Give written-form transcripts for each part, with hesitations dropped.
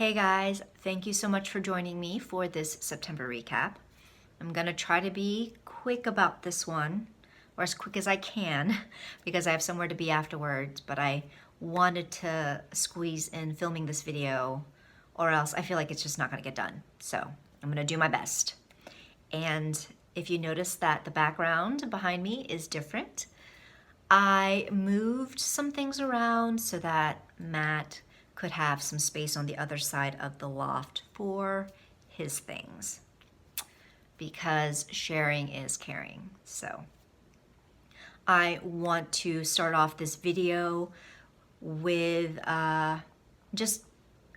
Hey guys, thank you so much for joining me for this September recap. I'm gonna try to be quick about this one, or as quick as I can, because I have somewhere to be afterwards, but I wanted to squeeze in filming this video, or else I feel like it's just not gonna get done. So I'm gonna do my best. And if you notice that the background behind me is different, I moved some things around so that Matt could have some space on the other side of the loft for his things, because sharing is caring. So I want to start off this video with just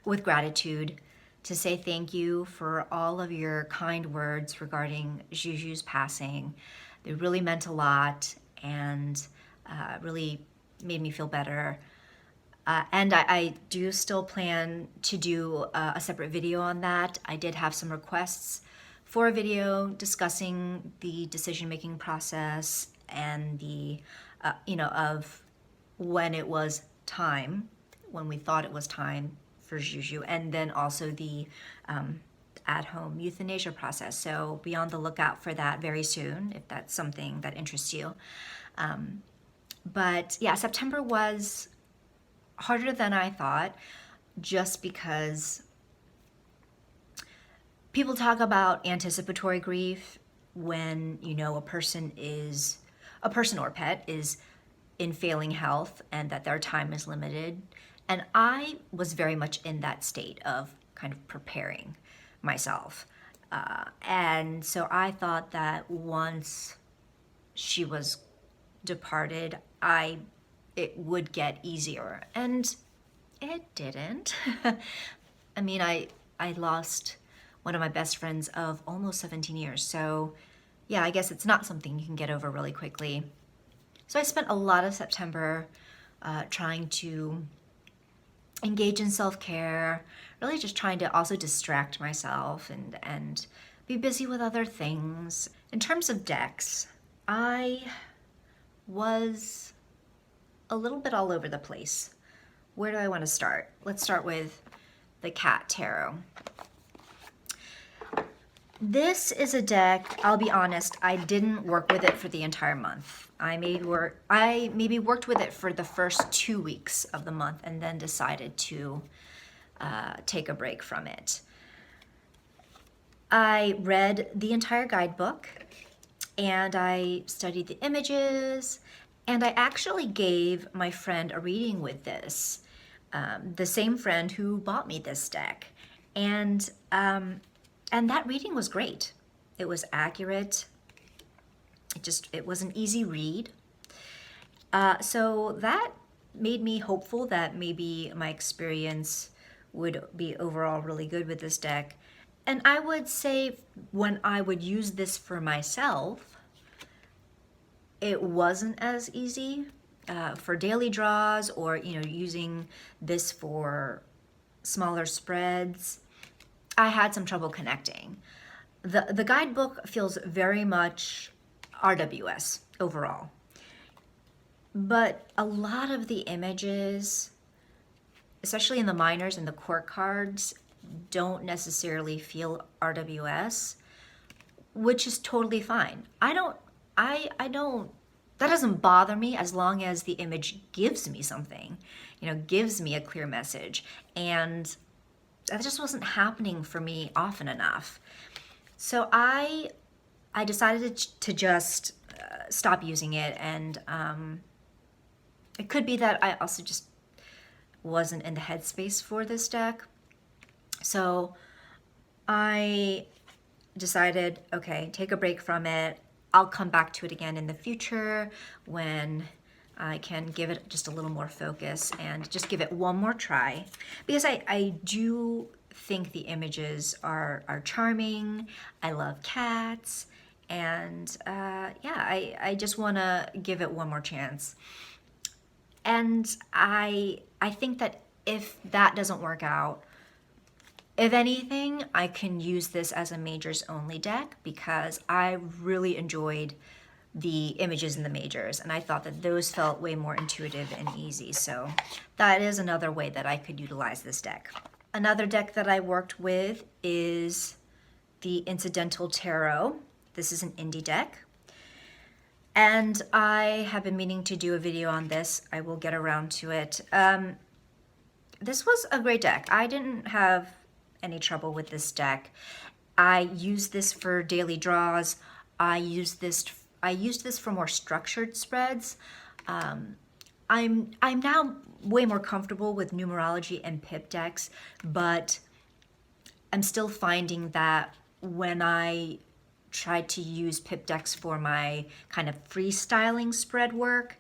with gratitude, to say thank you for all of your kind words regarding Juju's passing. They really meant a lot and really made me feel better. And I do still plan to do a separate video on that. I did have some requests for a video discussing the decision-making process and the, of when it was time, when we thought it was time for Juju, and then also the at-home euthanasia process. So be on the lookout for that very soon, if that's something that interests you. But yeah, September was harder than I thought, just because people talk about anticipatory grief when a person or pet is in failing health and that their time is limited. And I was very much in that state of kind of preparing myself. And so I thought that once she was departed, it would get easier, and it didn't. I mean, I lost one of my best friends of almost 17 years, so yeah, I guess it's not something you can get over really quickly. So I spent a lot of September trying to engage in self-care, really just trying to also distract myself and be busy with other things. In terms of decks, I was a little bit all over the place. Where do I want to start? Let's start with the Cat Tarot. This is a deck, I'll be honest, I didn't work with it for the entire month. I maybe worked with it for the first 2 weeks of the month and then decided to take a break from it. I read the entire guidebook and I studied the images, and I actually gave my friend a reading with this, the same friend who bought me this deck. And that reading was great. It was accurate. It was an easy read. So that made me hopeful that maybe my experience would be overall really good with this deck. And I would say when I would use this for myself, it wasn't as easy for daily draws, or using this for smaller spreads. I had some trouble connecting. The guidebook feels very much RWS overall, but a lot of the images, especially in the minors and the court cards, don't necessarily feel RWS, which is totally fine. That doesn't bother me as long as the image gives me something, gives me a clear message. And that just wasn't happening for me often enough. So I decided to just stop using it. And it could be that I also just wasn't in the headspace for this deck. So I decided, okay, take a break from it. I'll come back to it again in the future when I can give it just a little more focus and just give it one more try, because I do think the images are charming. I love cats, and I just want to give it one more chance. And I think that if that doesn't work out, if anything, I can use this as a majors only deck, because I really enjoyed the images in the majors, and I thought that those felt way more intuitive and easy. So that is another way that I could utilize this deck. Another deck that I worked with is the Incidental Tarot. This is an indie deck. And I have been meaning to do a video on this. I will get around to it. This was a great deck. I didn't have any trouble with this deck. I used this for daily draws. I used this for more structured spreads. I'm now way more comfortable with numerology and pip decks, but I'm still finding that when I try to use pip decks for my kind of freestyling spread work,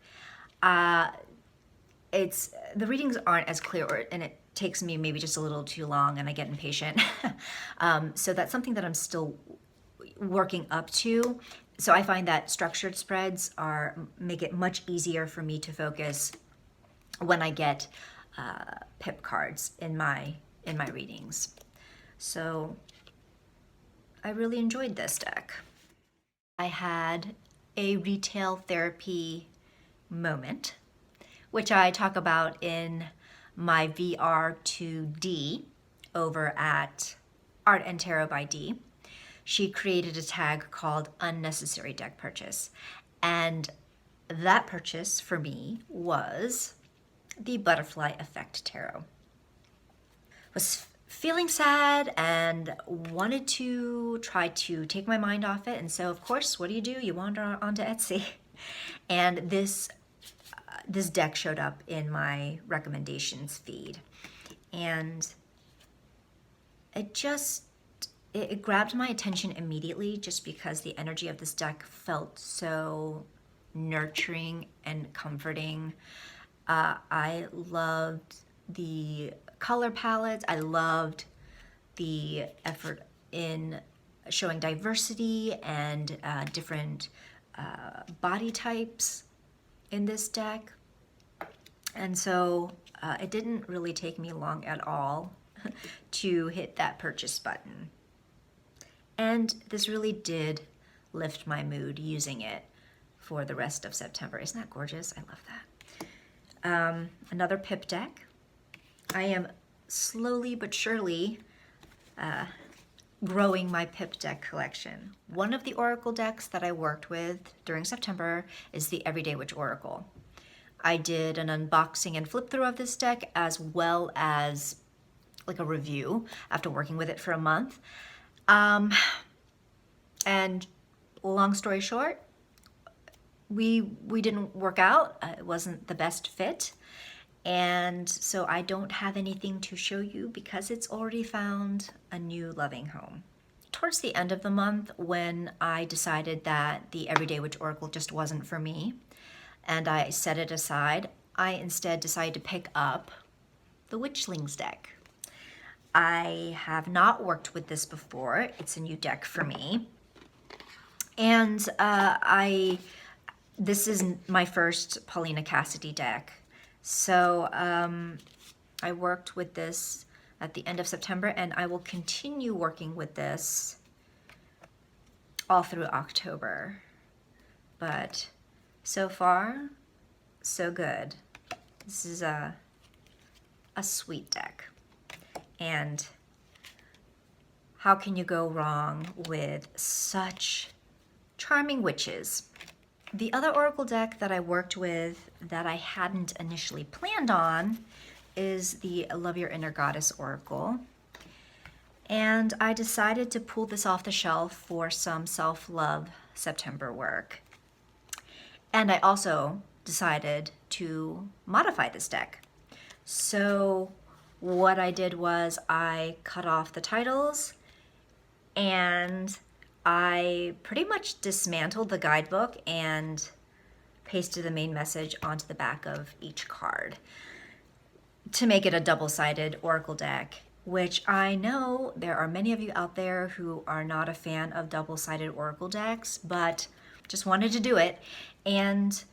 it's the readings aren't as clear, and it takes me maybe just a little too long, and I get impatient. So that's something that I'm still working up to. So I find that structured spreads make it much easier for me to focus when I get pip cards in my readings. So I really enjoyed this deck. I had a retail therapy moment, which I talk about in my VR2D over at Art and Tarot by D. She created a tag called Unnecessary Deck Purchase. And that purchase for me was the Butterfly Effect Tarot. Was feeling sad and wanted to try to take my mind off it. And so, of course, what do? You wander onto Etsy. And this deck showed up in my recommendations feed. And it grabbed my attention immediately just because the energy of this deck felt so nurturing and comforting. I loved the color palettes. I loved the effort in showing diversity and different body types in this deck. And so it didn't really take me long at all to hit that purchase button. And this really did lift my mood using it for the rest of September. Isn't that gorgeous? I love that. Another pip deck. I am slowly but surely growing my pip deck collection. One of the oracle decks that I worked with during September is the Everyday Witch Oracle. I did an unboxing and flip through of this deck, as well as like a review after working with it for a month. And long story short, we didn't work out. It wasn't the best fit. And so I don't have anything to show you because it's already found a new loving home. Towards the end of the month, when I decided that the Everyday Witch Oracle just wasn't for me, and I set it aside, I instead decided to pick up the Witchlings deck. I have not worked with this before. It's a new deck for me. And this is my first Paulina Cassidy deck. So I worked with this at the end of September, and I will continue working with this all through October. But so far, so good. This is a sweet deck. And how can you go wrong with such charming witches? The other oracle deck that I worked with that I hadn't initially planned on is the Love Your Inner Goddess Oracle. And I decided to pull this off the shelf for some self-love September work. And I also decided to modify this deck. So what I did was I cut off the titles and I pretty much dismantled the guidebook and pasted the main message onto the back of each card to make it a double-sided oracle deck, which I know there are many of you out there who are not a fan of double-sided oracle decks, but just wanted to do it. And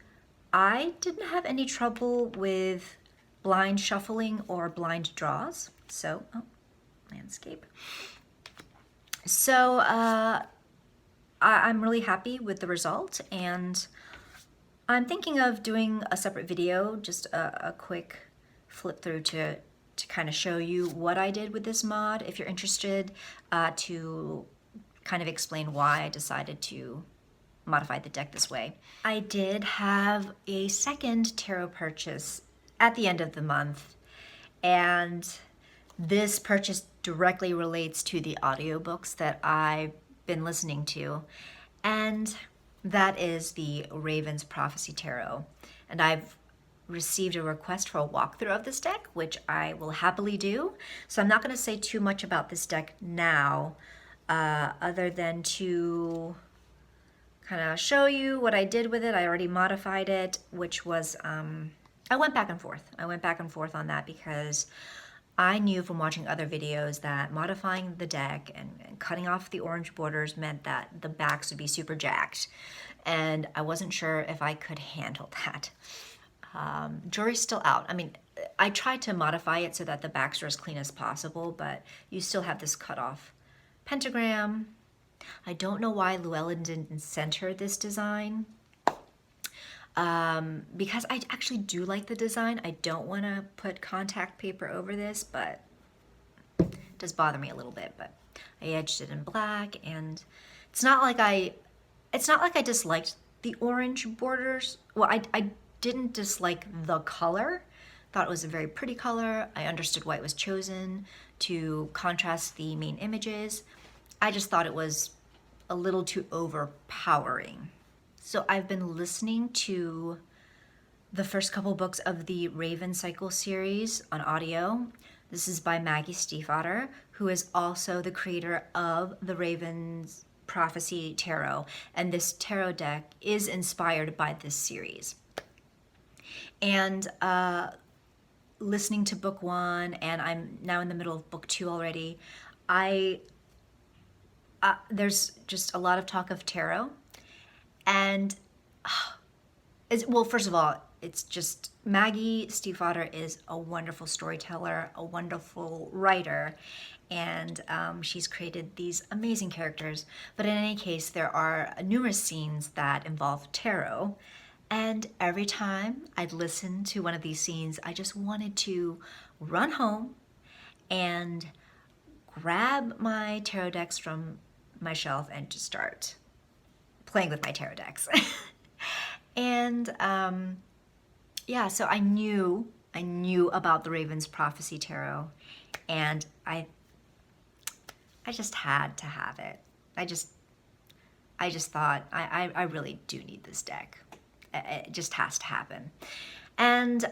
I didn't have any trouble with blind shuffling or blind draws. So, landscape. So I'm really happy with the result, and I'm thinking of doing a separate video, just a quick flip through to to kind of show you what I did with this mod, if you're interested, to kind of explain why I decided to modify the deck this way. I did have a second tarot purchase at the end of the month, and this purchase directly relates to the audiobooks that I've been listening to, and that is the Raven's Prophecy Tarot. And I've received a request for a walkthrough of this deck, which I will happily do. So I'm not going to say too much about this deck now, other than to kind of show you what I did with it. I already modified it, which was, I went back and forth. I went back and forth on that because I knew from watching other videos that modifying the deck and cutting off the orange borders meant that the backs would be super jacked. And I wasn't sure if I could handle that. Jury's still out. I mean, I tried to modify it so that the backs are as clean as possible, but you still have this cut off pentagram. I don't know why Llewellyn didn't center this design. Because I actually do like the design. I don't want to put contact paper over this, but it does bother me a little bit. But I edged it in black, and it's not like I disliked the orange borders. Well, I didn't dislike the color. Thought it was a very pretty color. I understood why it was chosen to contrast the main images. I just thought it was a little too overpowering. So I've been listening to the first couple books of the Raven Cycle series on audio. This is by Maggie Stiefvater, who is also the creator of the Raven's Prophecy Tarot. And this tarot deck is inspired by this series. And listening to book 1, and I'm now in the middle of book 2 already, there's just a lot of talk of tarot. And, well, first of all, it's just Maggie Stiefvater is a wonderful storyteller, a wonderful writer, and she's created these amazing characters. But in any case, there are numerous scenes that involve tarot, and every time I'd listen to one of these scenes, I just wanted to run home and grab my tarot decks from my shelf and just start playing with my tarot decks. And yeah, so I knew about the Raven's Prophecy Tarot, and I just had to have it. I just thought I really do need this deck. It just has to happen. And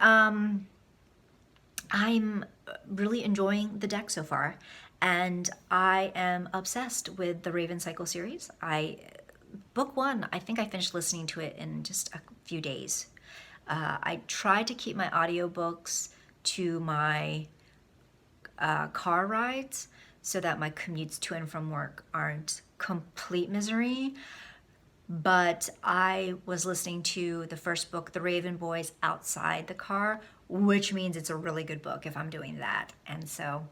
I'm really enjoying the deck so far, and I am obsessed with the Raven Cycle series. Book 1, I think I finished listening to it in just a few days. I try to keep my audiobooks to my car rides so that my commutes to and from work aren't complete misery. But I was listening to the first book, The Raven Boys, outside the car, which means it's a really good book if I'm doing that. And so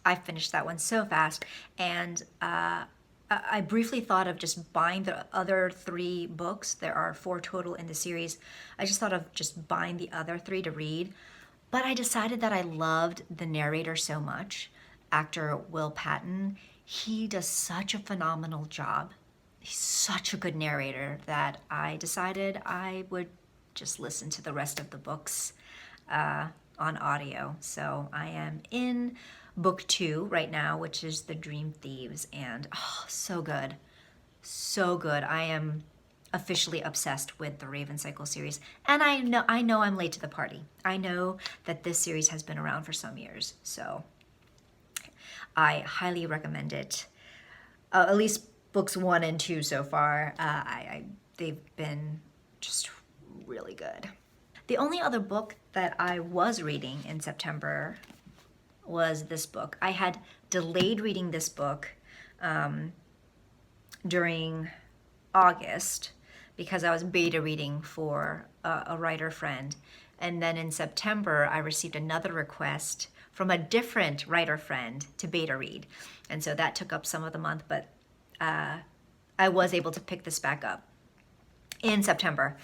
I finished that one so fast. And I briefly thought of just buying the other 3 books. There are 4 total in the series. I just thought of just buying the other 3 to read. But I decided that I loved the narrator so much, actor Will Patton. He does such a phenomenal job. He's such a good narrator that I decided I would just listen to the rest of the books on audio. So I am in book 2 right now, which is The Dream Thieves, and so good. So good. I am officially obsessed with the Raven Cycle series, and I know I'm late to the party. I know that this series has been around for some years, so I highly recommend it. At least books 1 and 2 so far. They've been just really good. The only other book that I was reading in September was this book. I had delayed reading this book during August because I was beta reading for a writer friend. And then in September, I received another request from a different writer friend to beta read. And so that took up some of the month, but I was able to pick this back up in September.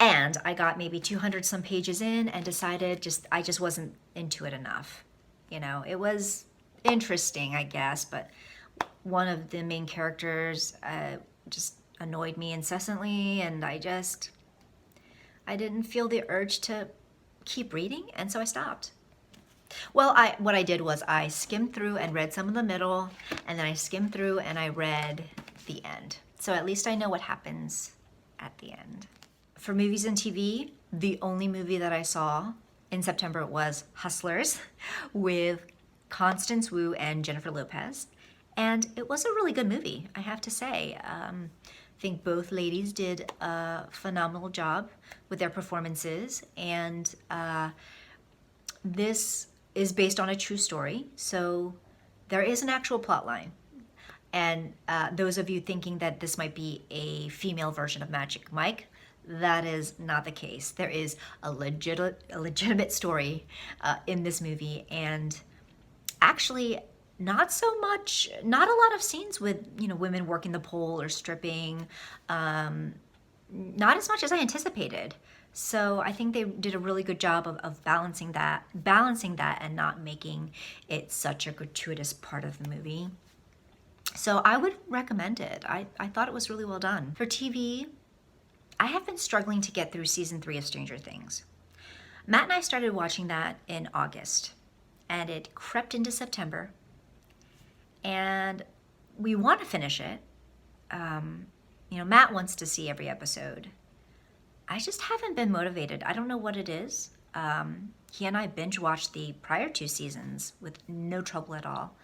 And I got maybe 200 some pages in and decided I just wasn't into it enough. You know, it was interesting, I guess, but one of the main characters just annoyed me incessantly, and I didn't feel the urge to keep reading, and so I stopped. Well, what I did was I skimmed through and read some of the middle, and then I skimmed through and I read the end. So at least I know what happens at the end. For movies and TV, the only movie that I saw in September was Hustlers with Constance Wu and Jennifer Lopez. And it was a really good movie, I have to say. I think both ladies did a phenomenal job with their performances. And this is based on a true story. So there is an actual plot line. And those of you thinking that this might be a female version of Magic Mike, that is not the case. There is a legitimate story in this movie, and actually not a lot of scenes with, you know, women working the pole or stripping, not as much as I anticipated. So I think they did a really good job of balancing that and not making it such a gratuitous part of the movie. So I would recommend it. I thought it was really well done. For TV, I have been struggling to get through season 3 of Stranger Things. Matt and I started watching that in August, and it crept into September, and we want to finish it. You know, Matt wants to see every episode. I just haven't been motivated. I don't know what it is. He and I binge watched the prior 2 seasons with no trouble at all.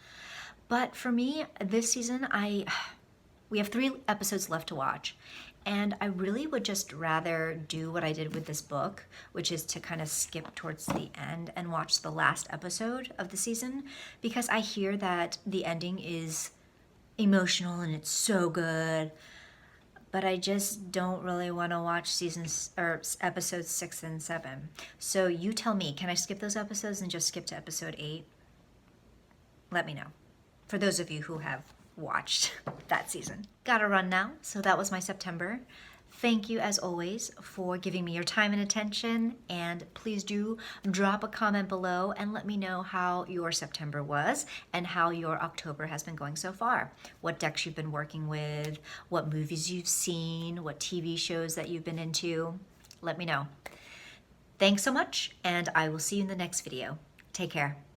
But for me, this season, we have 3 episodes left to watch. And I really would just rather do what I did with this book, which is to kind of skip towards the end and watch the last episode of the season, because I hear that the ending is emotional and it's so good. But I just don't really want to watch episodes 6 and 7. So you tell me, can I skip those episodes and just skip to episode 8? Let me know. For those of you who have watched that season. Gotta run now, so that was my September. Thank you, as always, for giving me your time and attention, and please do drop a comment below and let me know how your September was and how your October has been going so far. What decks you've been working with, what movies you've seen, what TV shows that you've been into. Let me know. Thanks so much, and I will see you in the next video. Take care.